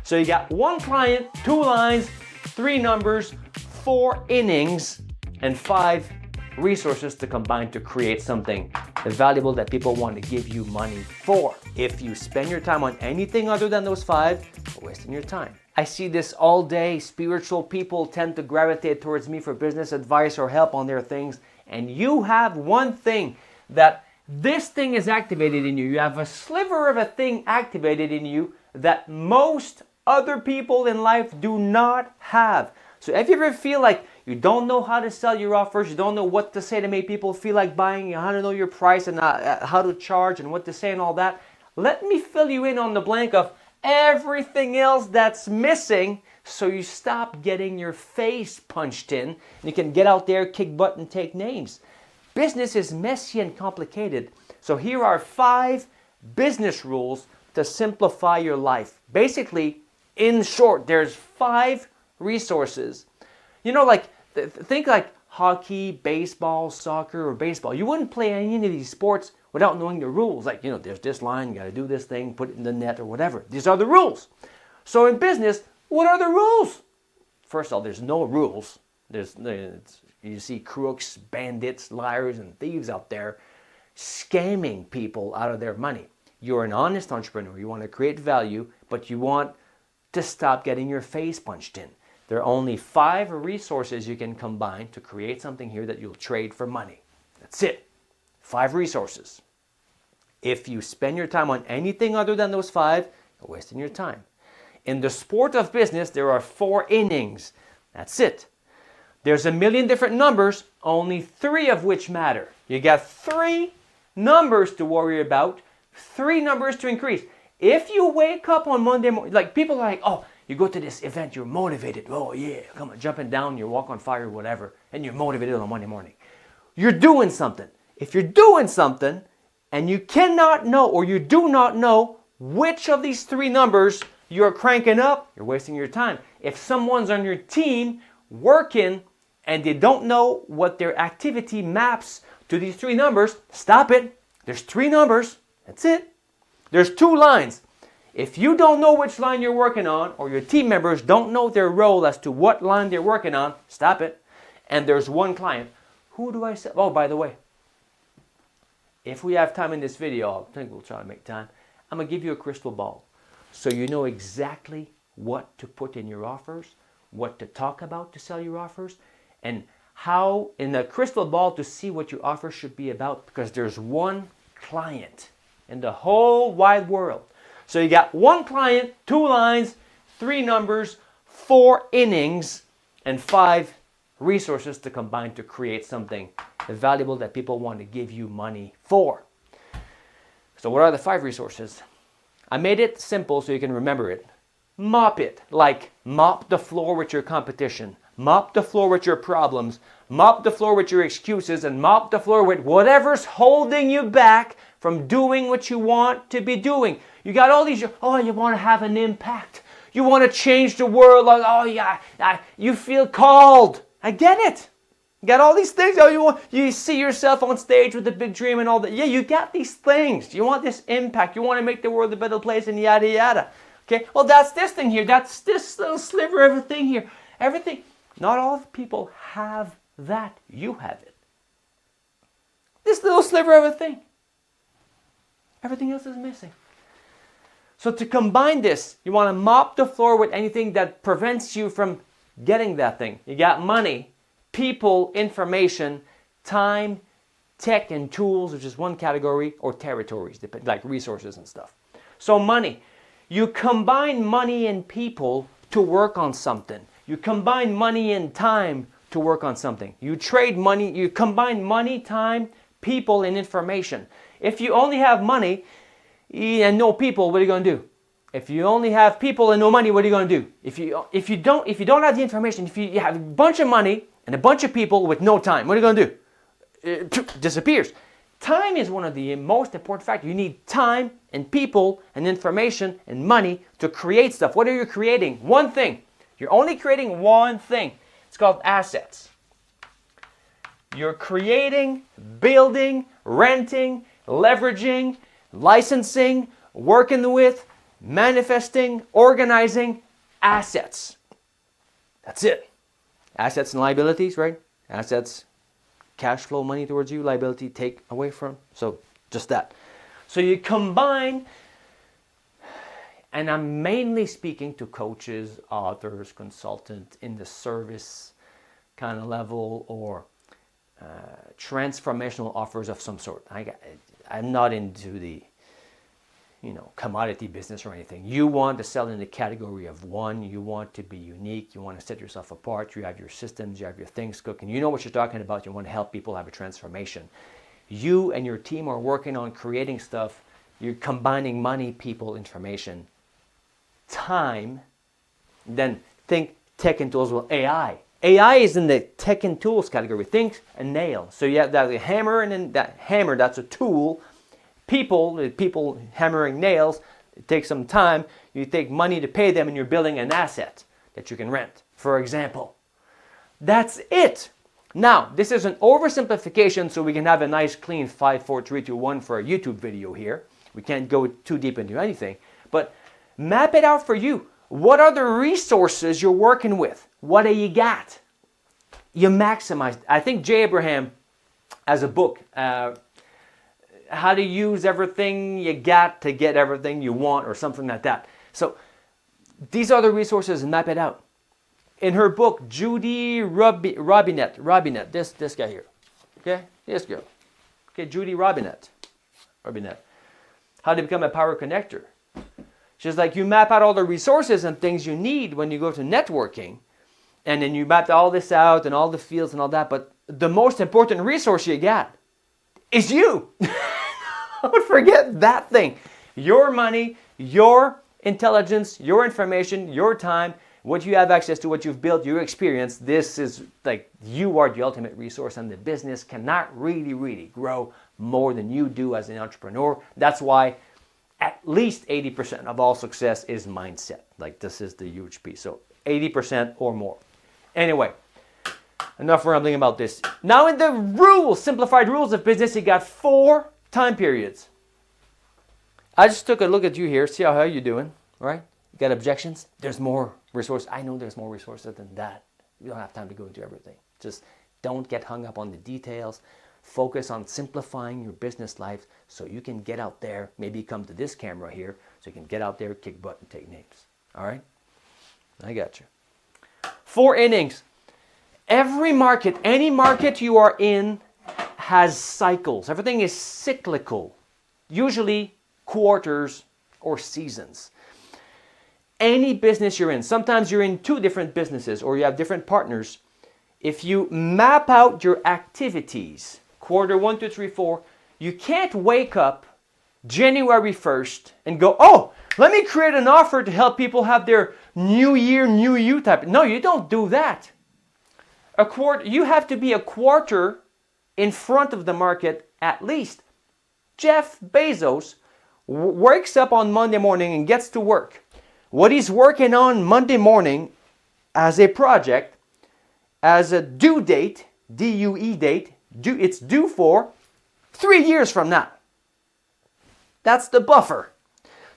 So you got one client, 2 lines, 3 numbers, 4 innings, and 5 resources to combine to create something valuable that people want to give you money for. If you spend your time on anything other than those 5, you're wasting your time. I see this all day. Spiritual people tend to gravitate towards me for business advice or help on their things. And you have one thing that this thing is activated in you. You have a sliver of a thing activated in you that most other people in life do not have. So if you ever feel like you don't know how to sell your offers, you don't know what to say to make people feel like buying, how to know your price and how to charge and what to say and all that, let me fill you in on the blank of everything else that's missing so you stop getting your face punched in and you can get out there, kick butt, and take names. Business is messy and complicated. So here are 5 business rules to simplify your life. Basically, in short, there's 5 resources. You know, like, think like hockey, baseball, soccer, or baseball. You wouldn't play any of these sports without knowing the rules. Like, you know, there's this line, you got to do this thing, put it in the net or whatever. These are the rules. So in business, what are the rules? First of all, there's no rules. You see crooks, bandits, liars, and thieves out there scamming people out of their money. You're an honest entrepreneur. You want to create value, but you want to stop getting your face punched in. There are only 5 resources you can combine to create something here that you'll trade for money. That's it. 5 resources. If you spend your time on anything other than those 5, you're wasting your time. In the sport of business, there are 4 innings. That's it. There's a million different numbers, only 3 of which matter. You got 3 numbers to worry about, 3 numbers to increase. If you wake up on Monday morning, like people are like, oh, you go to this event, you're motivated. Oh yeah, come on, jumping down, you walk on fire, whatever, and you're motivated on Monday morning. You're doing something. If you're doing something and you cannot know or you do not know which of these 3 numbers you're cranking up, you're wasting your time. If someone's on your team working and they don't know what their activity maps to these 3 numbers, stop it. There's 3 numbers. That's it. There's 2 lines. If you don't know which line you're working on, or your team members don't know their role as to what line they're working on, stop it. And there's 1 client. Who do I say? Oh, by the way, if we have time in this video, I think we'll try to make time. I'm going to give you a crystal ball so you know exactly what to put in your offers, what to talk about to sell your offers, and how in the crystal ball to see what your offer should be about, because there's 1 client in the whole wide world. So you got 1 client, 2 lines, 3 numbers, 4 innings, and 5 resources to combine to create something valuable that people want to give you money for. So what are the 5 resources? I made it simple so you can remember it. Mop it, like mop the floor with your competition, mop the floor with your problems, mop the floor with your excuses, and mop the floor with whatever's holding you back from doing what you want to be doing. You got all these, oh, you want to have an impact. You want to change the world. Like, oh, yeah, you feel called. I get it. You got all these things. Oh, you see yourself on stage with a big dream and all that. Yeah, you got these things. You want this impact. You want to make the world a better place and yada, yada. Okay, well, that's this thing here. That's this little sliver of a thing here. Everything. Not all people have that. You have it. This little sliver of a thing. Everything else is missing. So to combine this, you want to mop the floor with anything that prevents you from getting that thing. You got money, people, information, time, tech, and tools, which is 1 category, or territories, like resources and stuff. So money. You combine money and people to work on something. You combine money and time to work on something. You trade money, you combine money, time, people, and information. If you only have money and no people, what are you going to do? If you only have people and no money, what are you going to do? If you don't have the information, if you have a bunch of money and a bunch of people with no time, what are you going to do? It disappears. Time is one of the most important factors. You need time and people and information and money to create stuff. What are you creating? 1 thing. You're only creating 1 thing. It's called assets. You're creating, building, renting, leveraging, licensing, working with, manifesting, organizing assets. That's it. Assets and liabilities, right? Assets, cash flow money towards you, liability take away from. So just that. So you combine, and I'm mainly speaking to coaches, authors, consultants in the service kind of level, or transformational offers of some sort. I'm not into the commodity business or anything. You want to sell in the category of one. You want to be unique. You want to set yourself apart. You have your systems. You have your things cooking. You know what you're talking about. You want to help people have a transformation. You and your team are working on creating stuff. You're combining money, people, information, time. Then think tech and tools. Well, AI. AI is in the tech and tools category. Think a nail. So you have that hammer, and then that hammer, that's a tool. People hammering nails, it takes some time. You take money to pay them, and you're building an asset that you can rent, for example. That's it. Now, this is an oversimplification, so we can have a nice clean 5, 4, 3, 2, 1 for a YouTube video here. We can't go too deep into anything, but map it out for you. What are the resources you're working with? What do you got? You maximize. I think Jay Abraham has a book, how to use everything you got to get everything you want, or something like that. So these are the resources, and map it out. In her book, Judy Robinett, this guy here, okay, this girl, okay, Judy Robinett, how to become a power connector. She's like, you map out all the resources and things you need when you go to networking, and then you map all this out and all the fields and all that, but the most important resource you got is you. Don't forget that thing. Your money, your intelligence, your information, your time, what you have access to, what you've built, your experience. This is like, you are the ultimate resource, and the business cannot really grow more than you do as an entrepreneur. That's why at least 80% of all success is mindset. Like, this is the huge piece. So 80% or more. Anyway, enough rambling about this. Now in the rules, simplified rules of business, you got 4 time periods. I just took a look at you here, see how you're doing, right? You got objections? There's more resources. I know there's more resources than that. We don't have time to go into everything. Just don't get hung up on the details. Focus on simplifying your business life so you can get out there, maybe come to this camera here, so you can get out there, kick butt, and take names. All right? I got you. 4 innings. Every market, any market you are in, has cycles. Everything is cyclical, usually quarters or seasons. Any business you're in, sometimes you're in 2 different businesses or you have different partners. If you map out your activities, quarter 1, 2, 3, 4, you can't wake up January 1st and go, oh, let me create an offer to help people have their new year, new you type. No, you don't do that. You have to be a quarter in front of the market at least. Jeff Bezos wakes up on Monday morning and gets to work. What he's working on Monday morning as a project, as a due date, D-U-E date, it's due for 3 years from now. That's the buffer.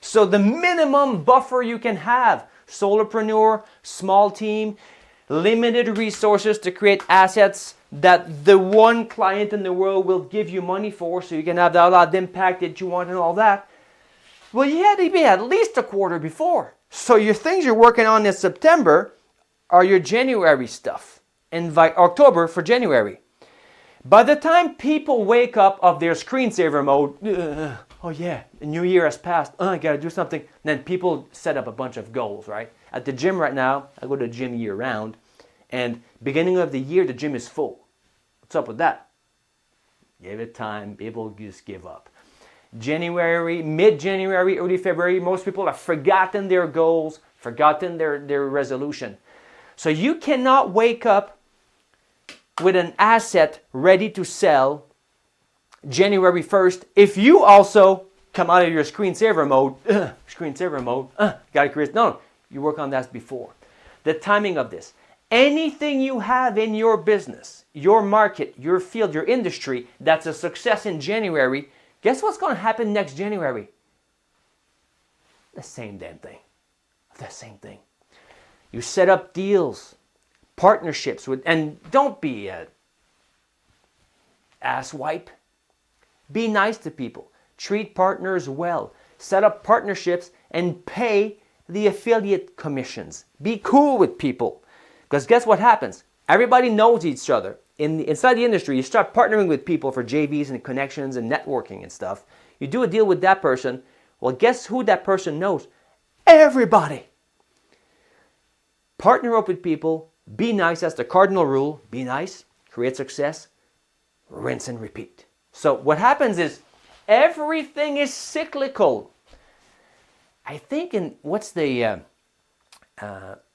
So the minimum buffer you can have, solopreneur, small team, limited resources to create assets that the one client in the world will give you money for, so you can have that impact that you want and all that. Well, you had to be at least a quarter before. So your things you're working on in September are your January stuff. Invite October for January. By the time people wake up of their screensaver mode, oh yeah, the new year has passed, I gotta do something. Then people set up a bunch of goals, right? At the gym right now, I go to the gym year round, and beginning of the year, the gym is full. What's up with that? Give it time, people just give up. January, mid-January, early February, most people have forgotten their goals, forgotten their resolution. So you cannot wake up with an asset ready to sell January 1st if you also come out of your screensaver mode, gotta create. No, you work on that before. The timing of this. Anything you have in your business, your market, your field, your industry that's a success in January, guess what's going to happen next January? The same damn thing. The same thing. You set up deals, partnerships with, and don't be a asswipe. Be nice to people. Treat partners well. Set up partnerships and pay the affiliate commissions. Be cool with people. Because guess what happens? Everybody knows each other. Inside the industry, you start partnering with people for JVs and connections and networking and stuff. You do a deal with that person. Well, guess who that person knows? Everybody. Partner up with people. Be nice. That's the cardinal rule. Be nice. Create success. Rinse and repeat. So what happens is everything is cyclical. I think in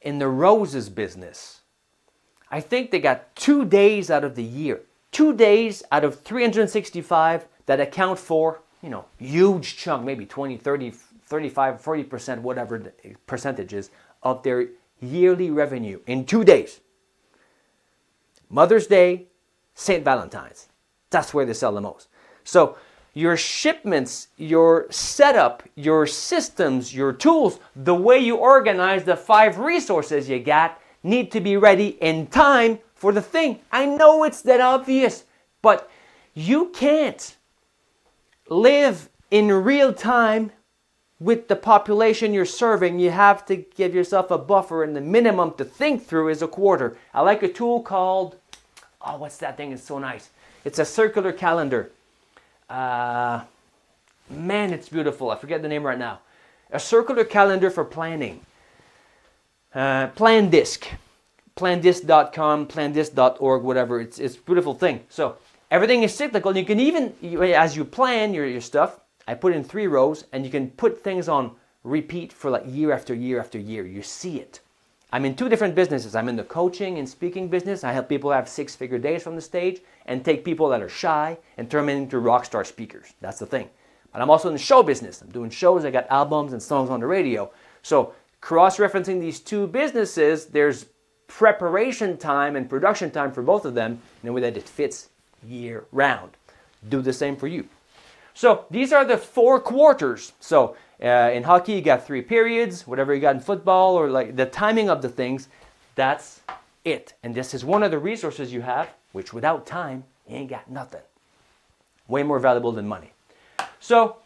in the roses business, I think they got 2 days out of the year. 2 days out of 365 that account for, huge chunk, maybe 20, 30, 35, 40%, whatever the percentage is, of their yearly revenue in 2 days. Mother's Day, St. Valentine's. That's where they sell the most. So your shipments, your setup, your systems, your tools, the way you organize the 5 resources you got need to be ready in time for the thing. I know it's that obvious, but you can't live in real time with the population you're serving. You have to give yourself a buffer, and the minimum to think through is a quarter. I like a tool called, what's that thing? It's so nice. It's a circular calendar. Man, it's beautiful. I forget the name right now. A circular calendar for planning. Plandisk. Plandisk.com, plandisk.org, whatever. It's a beautiful thing. So everything is cyclical. You can even, as you plan your stuff, I put in 3 rows, and you can put things on repeat for like year after year after year. You see it. I'm in 2 different businesses. I'm in the coaching and speaking business. I help people have 6-figure days from the stage and take people that are shy and turn them into rock star speakers. That's the thing. But I'm also in the show business. I'm doing shows. I got albums and songs on the radio. So cross-referencing these 2 businesses, there's preparation time and production time for both of them in a way that it fits year round. Do the same for you. So these are the 4 quarters. So in hockey, you got 3 periods, whatever you got in football, or like the timing of the things, that's it. And this is one of the resources you have, which without time, you ain't got nothing. Way more valuable than money. So,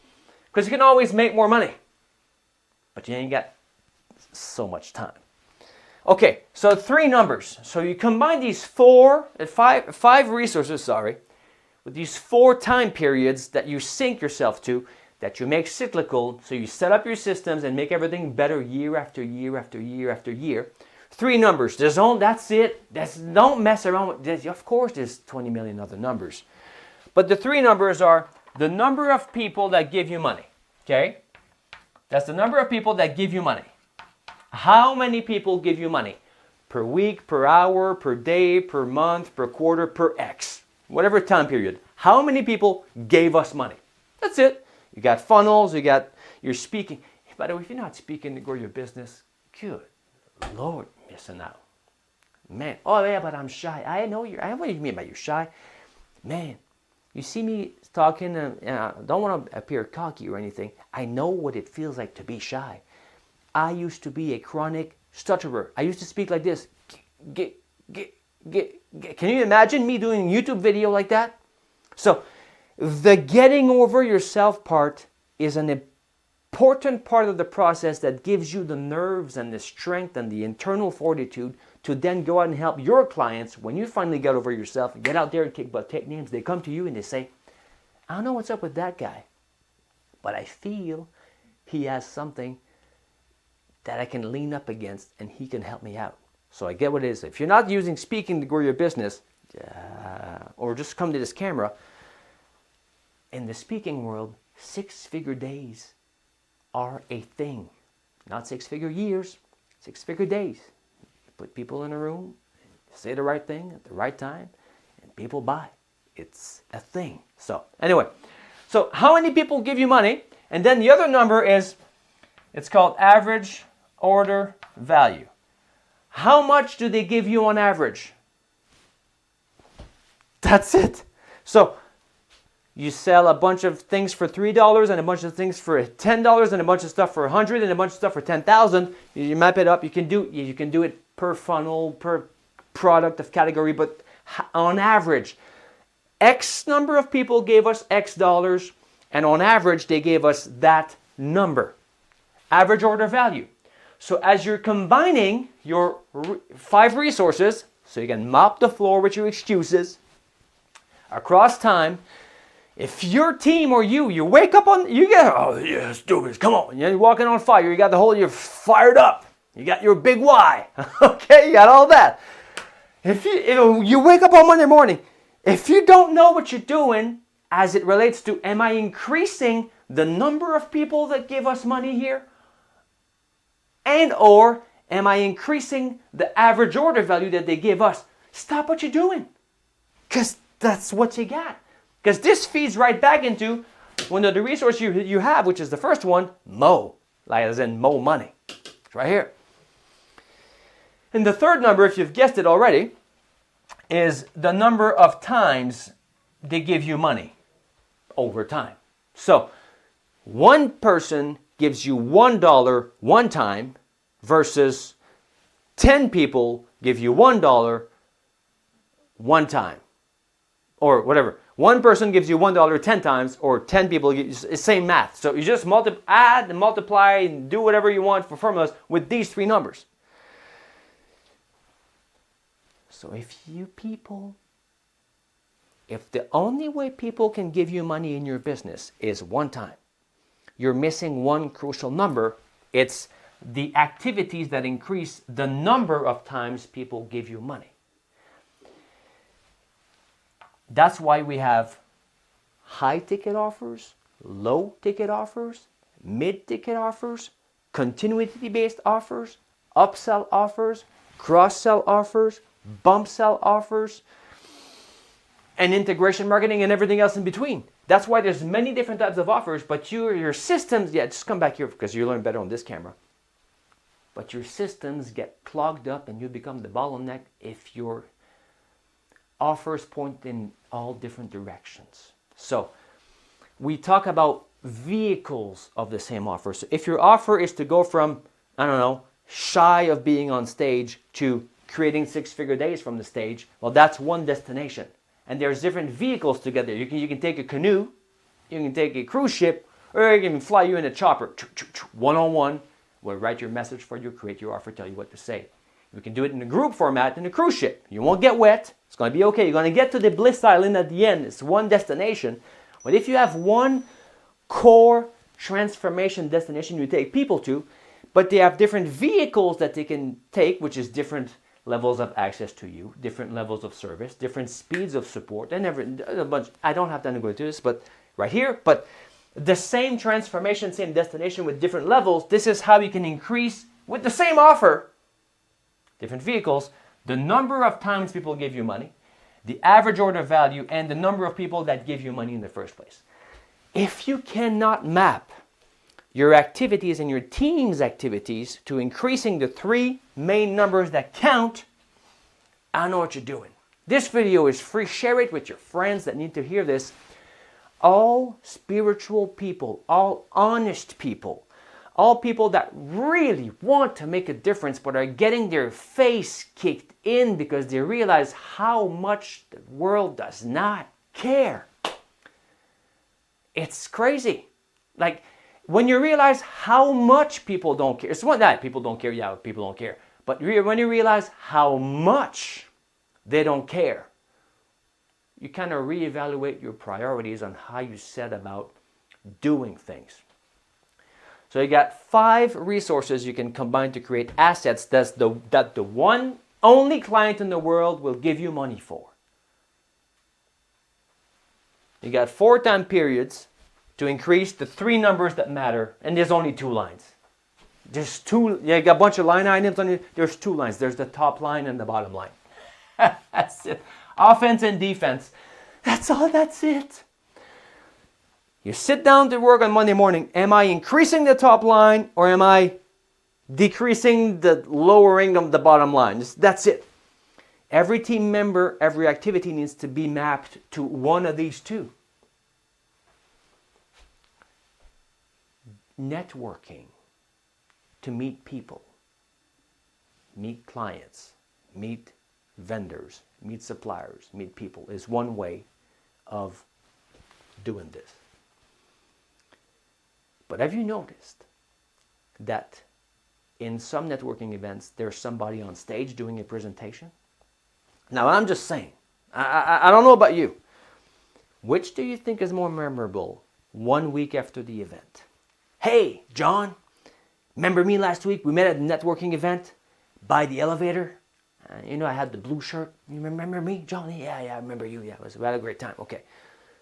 because you can always make more money, but you ain't got so much time. Okay, so 3 numbers. So you combine these 5 resources, with these 4 time periods that you sync yourself to, that you make cyclical, so you set up your systems and make everything better year after year after year after year. 3 numbers. That's it. Don't mess around with this. Of course, there's 20 million other numbers. But the 3 numbers are the number of people that give you money. Okay? That's the number of people that give you money. How many people give you money? Per week, per hour, per day, per month, per quarter, per X. Whatever time period. How many people gave us money? That's it. You got funnels, you're speaking. By the way, if you're not speaking to grow your business, good Lord, missing out. Man, oh yeah, but I'm shy. I know what you mean by you're shy. Man, you see me talking, I don't want to appear cocky or anything. I know what it feels like to be shy. I used to be a chronic stutterer. I used to speak like this. Can you imagine me doing a YouTube video like that? So, the getting over yourself part is an important part of the process that gives you the nerves and the strength and the internal fortitude to then go out and help your clients. When you finally get over yourself and get out there and kick butt, take names, they come to you and they say, I don't know what's up with that guy, but I feel he has something that I can lean up against and he can help me out. So I get what it is. If you're not using speaking to grow your business, or just come to this camera, in the speaking world, 6-figure days are a thing. Not 6-figure years, 6-figure days. You put people in a room, say the right thing at the right time, and people buy. It's a thing. So anyway, so how many people give you money? And then the other number is, it's called average order value. How much do they give you on average? That's it. So You sell a bunch of things for $3 and a bunch of things for $10 and a bunch of stuff for $100 and a bunch of stuff for $10,000. You map it up. You can do it per funnel, per product of category, but on average, X number of people gave us X dollars, and on average, they gave us that number. Average order value. So as you're combining your 5 resources, so you can mop the floor with your excuses across time. If your team or you wake up you get, oh yeah, let's do this, come on. You're walking on fire, you're fired up. You got your big why, okay, you got all that. If you wake up on Monday morning, if you don't know what you're doing as it relates to, am I increasing the number of people that give us money here? And or am I increasing the average order value that they give us? Stop what you're doing, because that's what you got. Because this feeds right back into one of the resources you have, which is the first one, Mo, like as in Mo money. It's right here. And the third number, if you've guessed it already, is the number of times they give you money over time. So one person gives you $1 one time versus 10 people give you $1 one time. Or whatever. One person gives you $1 10 times, or 10 people give you the same math. So you just add and multiply and do whatever you want for formulas with these 3 numbers. So if the only way people can give you money in your business is one time, you're missing one crucial number. It's the activities that increase the number of times people give you money. That's why we have high ticket offers, low ticket offers, mid ticket offers, continuity based offers, upsell offers, cross-sell offers, bump sell offers, and integration marketing and everything else in between. That's why there's many different types of offers, but your systems, just come back here because you learn better on this camera. But your systems get clogged up and you become the bottleneck if your offers point in all different directions. So we talk about vehicles of the same offer. So if your offer is to go from, shy of being on stage to creating 6-figure days from the stage, well, that's one destination. And there's different vehicles to get there. You can take a canoe, you can take a cruise ship, or you can fly you in a chopper. One-on-one, we'll write your message for you, create your offer, tell you what to say. We can do it in a group format in a cruise ship. You won't get wet. It's going to be okay. You're going to get to the bliss island at the end. It's one destination. But if you have one core transformation destination you take people to, but they have different vehicles that they can take, which is different levels of access to you, different levels of service, different speeds of support, and a bunch. I don't have time to go into this, but right here. But the same transformation, same destination with different levels. This is how you can increase with the same offer, different vehicles, the number of times people give you money, the average order value, and the number of people that give you money in the first place. If you cannot map your activities and your team's activities to increasing the 3 main numbers that count, I don't know what you're doing. This video is free. Share it with your friends that need to hear this. All spiritual people, all honest people, all people that really want to make a difference but are getting their face kicked in because they realize how much the world does not care. It's crazy. Like, when you realize how much people don't care, it's one that people don't care, yeah, people don't care. But when you realize how much they don't care, you kind of reevaluate your priorities on how you set about doing things. So you got 5 resources you can combine to create assets that the one only client in the world will give you money for. You got 4 time periods to increase the 3 numbers that matter, and there's only 2 lines. There's 2, you got a bunch of line items on it, there's 2 lines. There's the top line and the bottom line. That's it. Offense and defense. That's all, that's it. You sit down to work on Monday morning. Am I increasing the top line or am I decreasing the lowering of the bottom line? That's it. Every team member, every activity needs to be mapped to one of these 2. networking to meet people, meet clients, meet vendors, meet suppliers, meet people is one way of doing this. But have you noticed that in some networking events, there's somebody on stage doing a presentation? Now, I'm just saying, I don't know about you. Which do you think is more memorable 1 week after the event? Hey, John, remember me last week? We met at a networking event by the elevator. I had the blue shirt. You remember me, John? Yeah, I remember you. Yeah, we had a great time. Okay.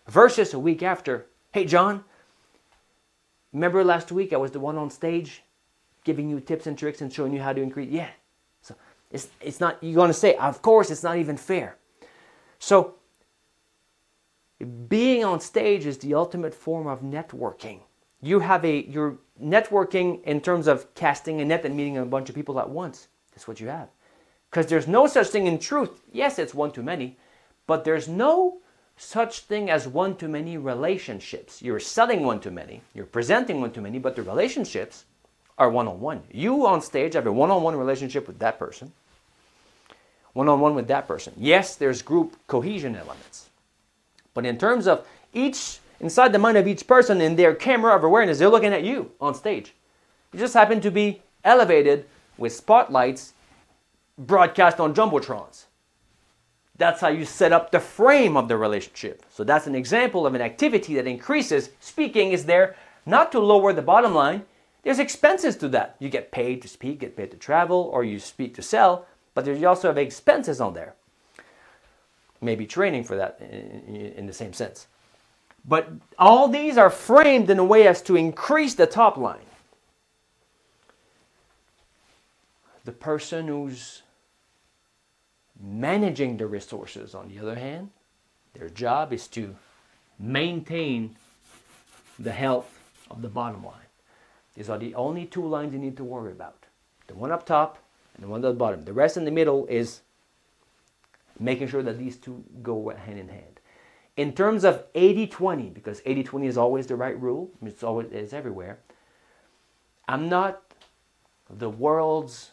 Versus a week after, hey, John, remember last week I was the one on stage giving you tips and tricks and showing you how to increase? Yeah. So it's not, you're going to say, of course, it's not even fair. So being on stage is the ultimate form of networking. You're networking in terms of casting a net and meeting a bunch of people at once. That's what you have. Because there's no such thing in truth. Yes, it's one to many, but there's no such thing as one to many relationships. You're selling one to many, you're presenting one to many, but the relationships are one-on-one. You on stage have a one-on-one relationship with that person. One-on-one with that person. Yes, there's group cohesion elements. But in terms of inside the mind of each person in their camera of awareness, they're looking at you on stage. You just happen to be elevated with spotlights broadcast on jumbotrons. That's how you set up the frame of the relationship. So that's an example of an activity that increases. Speaking is there not to lower the bottom line. There's expenses to that. You get paid to speak, get paid to travel, or you speak to sell, but you also have expenses on there. Maybe training for that in the same sense. But all these are framed in a way as to increase the top line. The person who's managing the resources, on the other hand, their job is to maintain the health of the bottom line. These are the only two lines you need to worry about. The one up top and the one at the bottom. The rest in the middle is making sure that these two go hand in hand. In terms of 80-20, because 80-20 is always the right rule, it's everywhere, I'm not the world's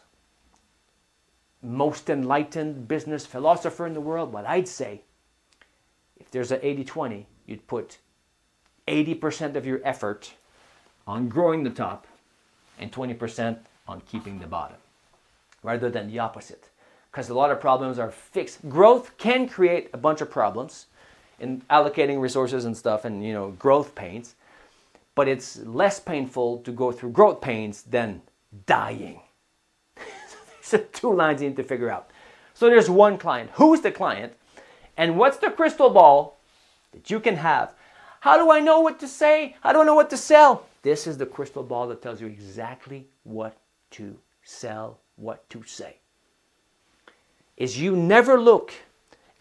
most enlightened business philosopher in the world, but I'd say if there's an 80-20, you'd put 80% of your effort on growing the top and 20% on keeping the bottom, rather than the opposite. Because a lot of problems are fixed. Growth can create a bunch of problems in allocating resources and stuff and, growth pains, but it's less painful to go through growth pains than dying. So two lines you need to figure out. So there's one client. Who's the client? And what's the crystal ball that you can have? How do I know what to say? How do I know what to sell? This is the crystal ball that tells you exactly what to sell, what to say. Is you never look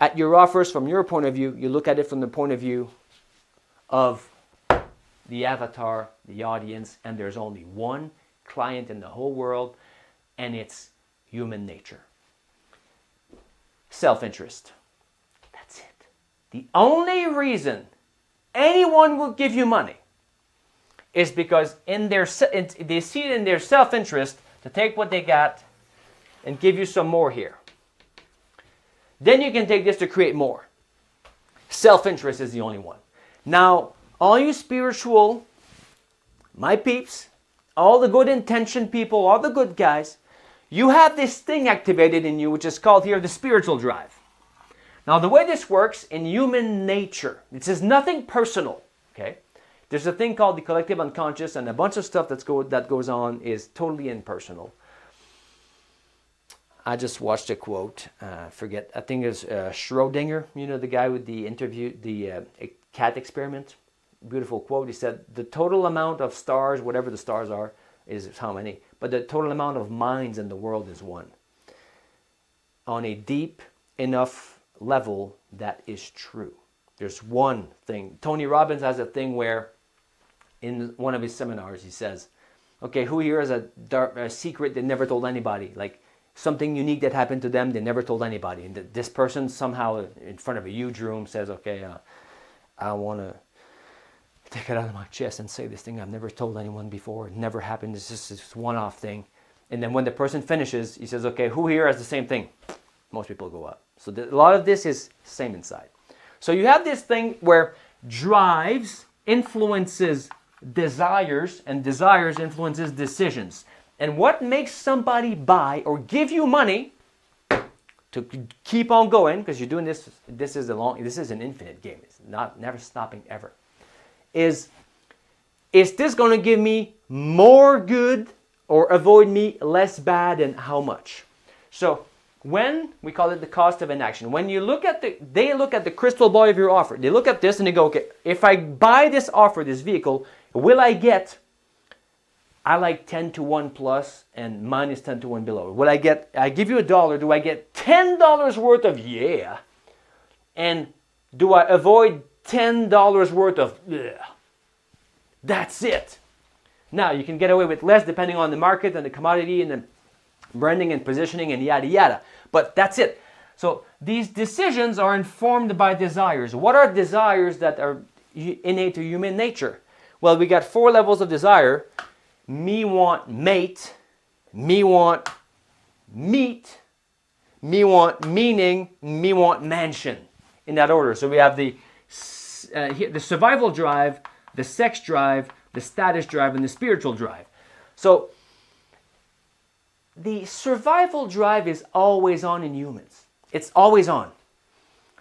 at your offers from your point of view. You look at it from the point of view of the avatar, the audience, and there's only one client in the whole world, and it's human nature. Self-interest. That's it. The only reason anyone will give you money is because they see it in their self-interest to take what they got and give you some more here. Then you can take this to create more. Self-interest is the only one. Now, all you spiritual, my peeps, all the good intentioned people, all the good guys, you have this thing activated in you, which is called here the spiritual drive. Now, the way this works in human nature, this is nothing personal, okay? There's a thing called the collective unconscious, and a bunch of stuff that goes on is totally impersonal. I just watched a quote, I think it's Schrodinger, the guy with the cat experiment. Beautiful quote. He said, the total amount of stars, whatever the stars are, is how many, but the total amount of minds in the world is one. On a deep enough level, that is true. There's one thing. Tony Robbins has a thing where in one of his seminars he says, okay, who here has a secret they never told anybody? Like something unique that happened to them they never told anybody. And this person somehow in front of a huge room says, okay, I want to take it out of my chest and say this thing I've never told anyone before. It never happened. It's just this one-off thing. And then when the person finishes, he says, okay, who here has the same thing? Most people go up. So a lot of this is same inside. So you have this thing where drives influences desires, and desires influences decisions. And what makes somebody buy or give you money to keep on going, because you're doing this, this is an infinite game. It's never stopping ever. Is this going to give me more good or avoid me less bad, and how much? So when we call it the cost of inaction, when you look at they look at the crystal ball of your offer. They look at this and they go, okay, if I buy this offer, this vehicle, will I get, I like 10 to 1 plus and minus 10 to 1 below. Will I get, I give you $1, do I get $10 worth of yeah? And do I avoid $10 worth of ugh? That's it. Now, you can get away with less depending on the market and the commodity and the branding and positioning and yada yada. But that's it. So these decisions are informed by desires. What are desires that are innate to human nature? Well, we got 4 levels of desire. Me want mate, me want meat, me want meaning, me want mansion. In that order. So we have the survival drive, the sex drive, the status drive, and the spiritual drive. So the survival drive is always on in humans. It's always on.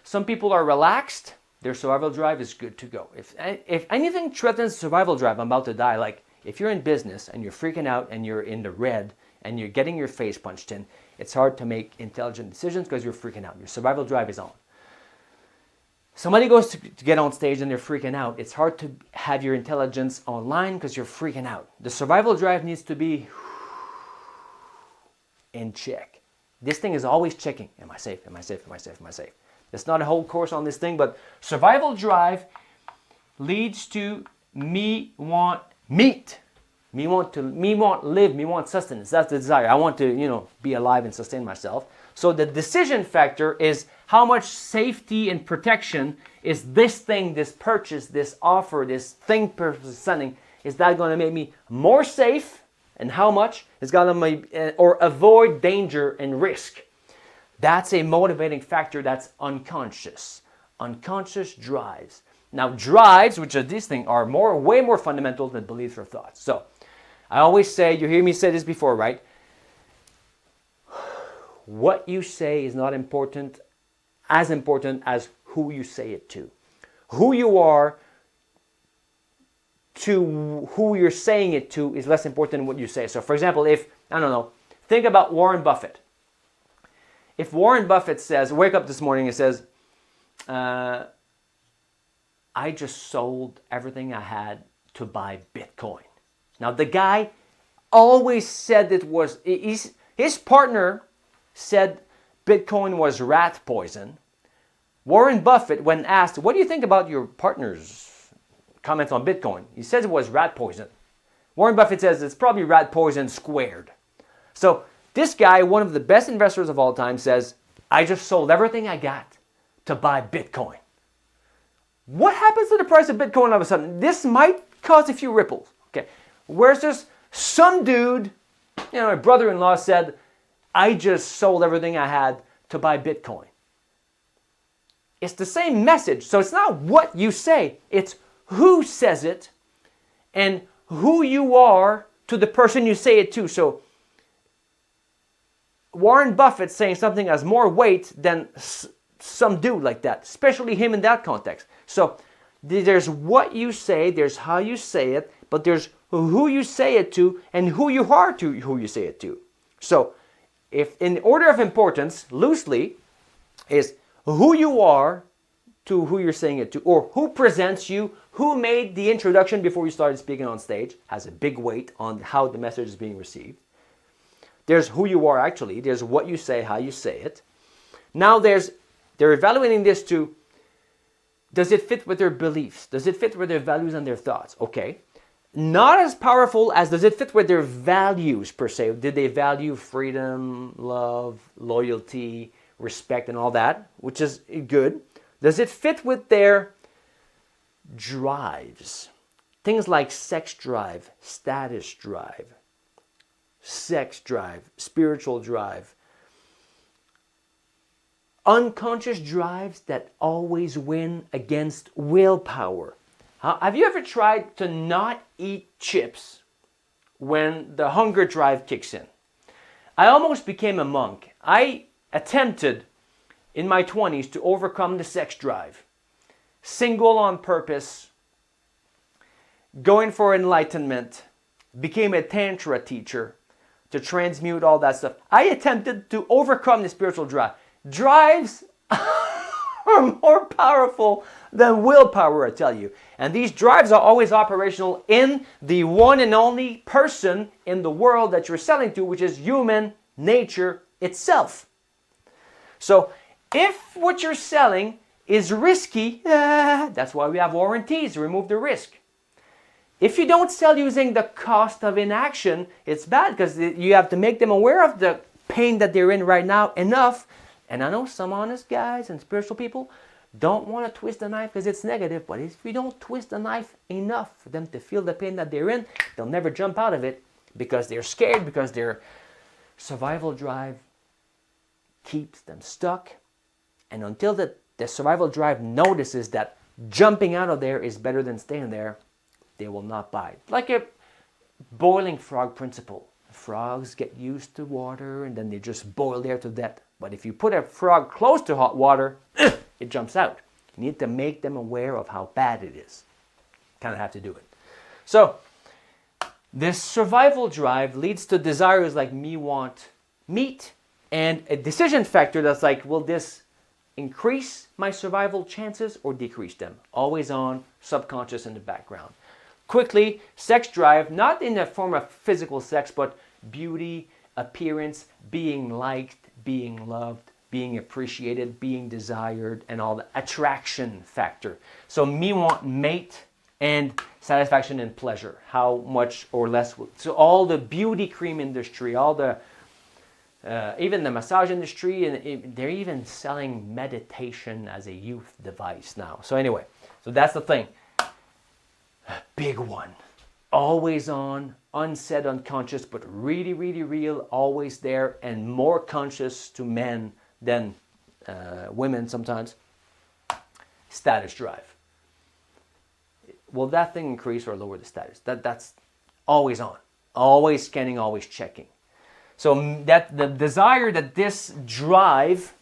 Some people are relaxed. Their survival drive is good to go. If anything threatens survival drive, I'm about to die. Like if you're in business and you're freaking out and you're in the red and you're getting your face punched in, it's hard to make intelligent decisions because you're freaking out. Your survival drive is on. Somebody goes to get on stage and they're freaking out. It's hard to have your intelligence online because you're freaking out. The survival drive needs to be in check. This thing is always checking. Am I safe? Am I safe? Am I safe? Am I safe? It's not a whole course on this thing, but survival drive leads to me want meat. Me want live, me want sustenance. That's the desire. I want to, be alive and sustain myself. So the decision factor is how much safety and protection is this thing, this purchase, this offer, this thing presenting, is that going to make me more safe? And how much is going to make, or avoid danger and risk? That's a motivating factor that's unconscious. Unconscious drives. Now drives, which are these things, are way more fundamental than beliefs or thoughts. So I always say, you hear me say this before, right? What you say is not as important as who you say it to. Who you are to who you're saying it to is less important than what you say. So for example, think about Warren Buffett. If Warren Buffett says, wake up this morning and says, I just sold everything I had to buy Bitcoin. Now the guy always said his partner said Bitcoin was rat poison. Warren Buffett, when asked, what do you think about your partner's comments on Bitcoin? He says it was rat poison. Warren Buffett says it's probably rat poison squared. So this guy, one of the best investors of all time, says, I just sold everything I got to buy Bitcoin. What happens to the price of Bitcoin all of a sudden? This might cause a few ripples. Okay. Whereas there's some dude, my brother-in-law said, I just sold everything I had to buy Bitcoin. It's the same message. So it's not what you say, it's who says it and who you are to the person you say it to. So Warren Buffett saying something has more weight than some dude like that, especially him in that context. So there's what you say, there's how you say it, but there's who you say it to and who you are to who you say it to. So if in order of importance, loosely, is who you are to who you're saying it to, or who presents you, who made the introduction before you started speaking on stage, has a big weight on how the message is being received. There's who you are actually, there's what you say, how you say it. Now they're evaluating this to, does it fit with their beliefs? Does it fit with their values and their thoughts? Okay. Not as powerful as does it fit with their values per se. Did they value freedom, love, loyalty, respect, and all that, which is good. Does it fit with their drives? things like sex drive, status drive, sex drive, spiritual drive, unconscious drives that always win against willpower. Have you ever tried to not eat chips when the hunger drive kicks in? I almost became a monk. I attempted in my 20s to overcome the sex drive. Single on purpose, going for enlightenment, became a tantra teacher to transmute all that stuff. I attempted to overcome the spiritual drive. Drives are more powerful than willpower, I tell you. And these drives are always operational in the one and only person in the world that you're selling to, which is human nature itself. So if what you're selling is risky, that's why we have warranties to remove the risk. If you don't sell using the cost of inaction, it's bad because you have to make them aware of the pain that they're in right now enough. And I know some honest guys and spiritual people don't want to twist the knife because it's negative, but if you don't twist the knife enough for them to feel the pain that they're in, they'll never jump out of it because they're scared, because their survival drive keeps them stuck. And until the survival drive notices that jumping out of there is better than staying there, they will not buy. Like a boiling frog principle. Frogs get used to water and then they just boil there to death. But if you put a frog close to hot water, it jumps out. You need to make them aware of how bad it is. Kind of have to do it. So, this survival drive leads to desires like me want meat, and a decision factor that's like, will this increase my survival chances or decrease them? Always on, subconscious in the background. Quickly, sex drive, not in the form of physical sex, but beauty, appearance, being liked, being loved, being appreciated, being desired, and all the attraction factor. So me want mate and satisfaction and pleasure. How much or less? So all the beauty cream industry, all the even the massage industry, and they're even selling meditation as a youth device now. So anyway, so that's the thing. Big one. Always on, unsaid, unconscious, but really, really real, always there, and more conscious to men than women sometimes. Status drive. Will that thing increase or lower the status? That's always on. Always scanning, always checking. So that the desire that this drive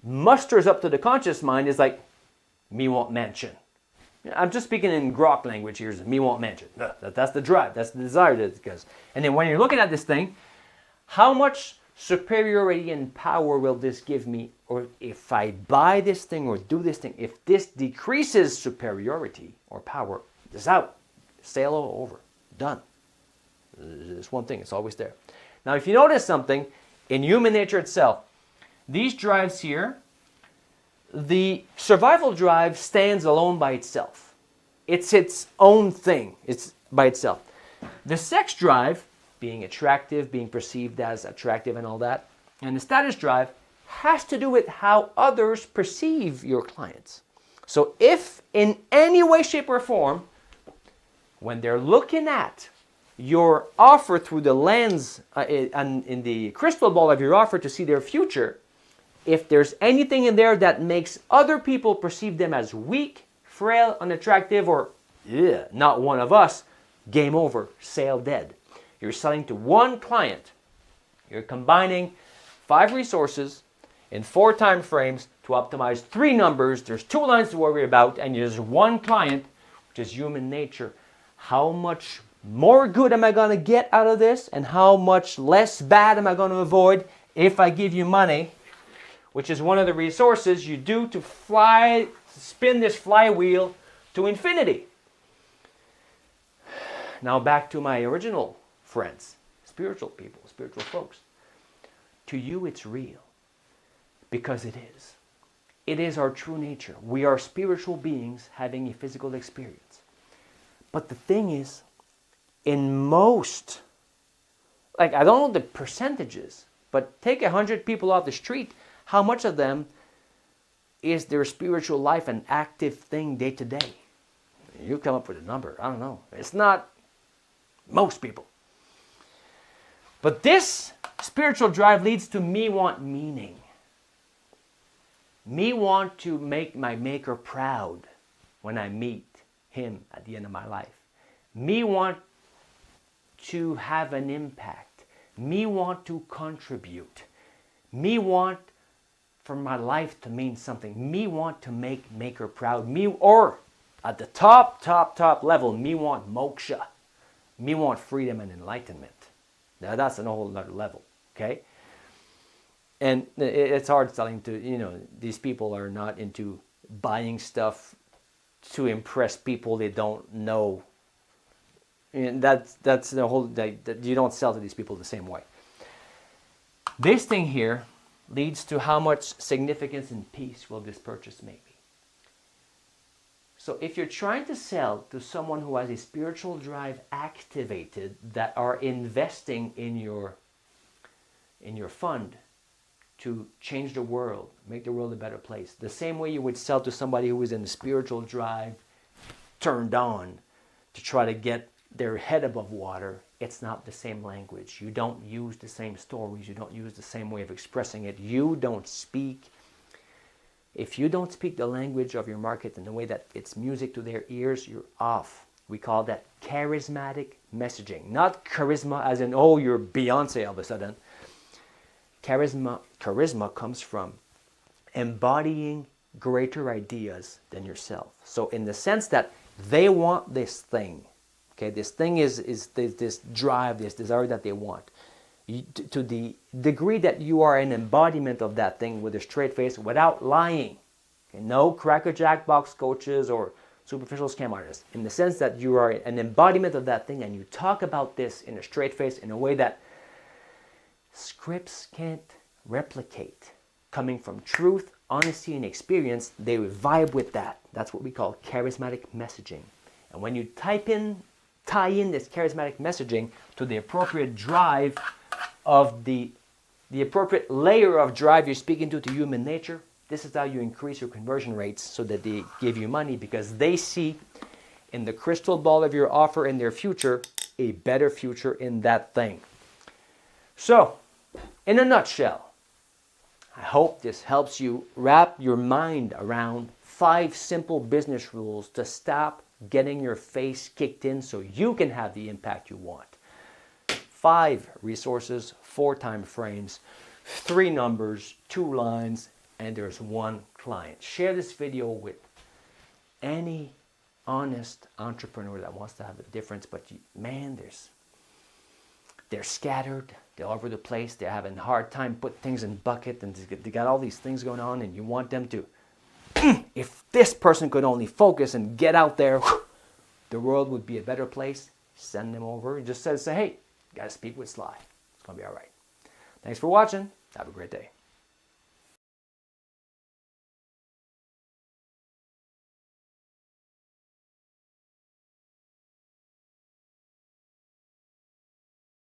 musters up to the conscious mind is like, me want mansion. I'm just speaking in grok language here. Me want mansion. That's the drive. That's the desire that it goes. And then when you're looking at this thing, how much superiority and power will this give me? Or if I buy this thing or do this thing, if this decreases superiority or power, it's out. Sale over. Done. It's one thing. It's always there. Now, if you notice something in human nature itself, these drives here, the survival drive stands alone by itself. It's its own thing. It's by itself. The sex drive, being attractive, being perceived as attractive and all that, and the status drive has to do with how others perceive your clients. So if in any way, shape, or form, when they're looking at your offer through the lens and in the crystal ball of your offer to see their future, if there's anything in there that makes other people perceive them as weak, frail, unattractive, or not one of us, game over, sale dead. You're selling to one client. You're combining 5 resources in 4 time frames to optimize 3 numbers. There's 2 lines to worry about, and there's one client, which is human nature. How much more good am I going to get out of this, and how much less bad am I going to avoid if I give you money, which is one of the resources you do to spin this flywheel to infinity. Now back to my original friends, spiritual people, spiritual folks. To you it's real, because it is. It is our true nature. We are spiritual beings having a physical experience. But the thing is, in most, like I don't know the percentages, but take 100 people off the street, how much of them is their spiritual life an active thing day to day? You come up with a number. I don't know. It's not most people. But this spiritual drive leads to me want meaning. Me want to make my maker proud when I meet him at the end of my life. Me want to have an impact. Me want to contribute. Me want for my life to mean something. Me want to make maker proud. Me, or at the top level, me want moksha. Me want freedom and enlightenment. Now that's a whole other level, okay? And it's hard selling to, these people are not into buying stuff to impress people they don't know. And that's the whole, that you don't sell to these people the same way. This thing here leads to how much significance and peace will this purchase make me. So if you're trying to sell to someone who has a spiritual drive activated, that are investing in your fund to change the world, make the world a better place, the same way you would sell to somebody who is in the spiritual drive turned on to try to get their head above water, it's not the same language. You don't use the same stories. You don't use the same way of expressing it. You don't speak. If you don't speak the language of your market in the way that it's music to their ears, you're off. We call that charismatic messaging. Not charisma as in, oh, you're Beyonce all of a sudden. Charisma comes from embodying greater ideas than yourself. So in the sense that they want this thing, okay, this thing is this drive, this desire that they want. To the degree that you are an embodiment of that thing with a straight face without lying. Okay, no crackerjack box coaches or superficial scam artists. In the sense that you are an embodiment of that thing and you talk about this in a straight face in a way that scripts can't replicate. Coming from truth, honesty, and experience, they vibe with that. That's what we call charismatic messaging. And when you tie in this charismatic messaging to the appropriate drive of the appropriate layer of drive you're speaking to human nature, this is how you increase your conversion rates so that they give you money, because they see in the crystal ball of your offer in their future a better future in that thing. So, in a nutshell, I hope this helps you wrap your mind around 5 simple business rules to stop getting your face kicked in so you can have the impact you want. 5 resources, 4 time frames, 3 numbers, 2 lines, and there's 1 client. Share this video with any honest entrepreneur that wants to have a difference, but they're scattered, they're all over the place, they're having a hard time putting things in bucket, and they got all these things going on, and you want them to, if this person could only focus and get out there, the world would be a better place. Send them over and just say, hey, gotta speak with Sly. It's gonna be all right. Thanks for watching. Have a great day.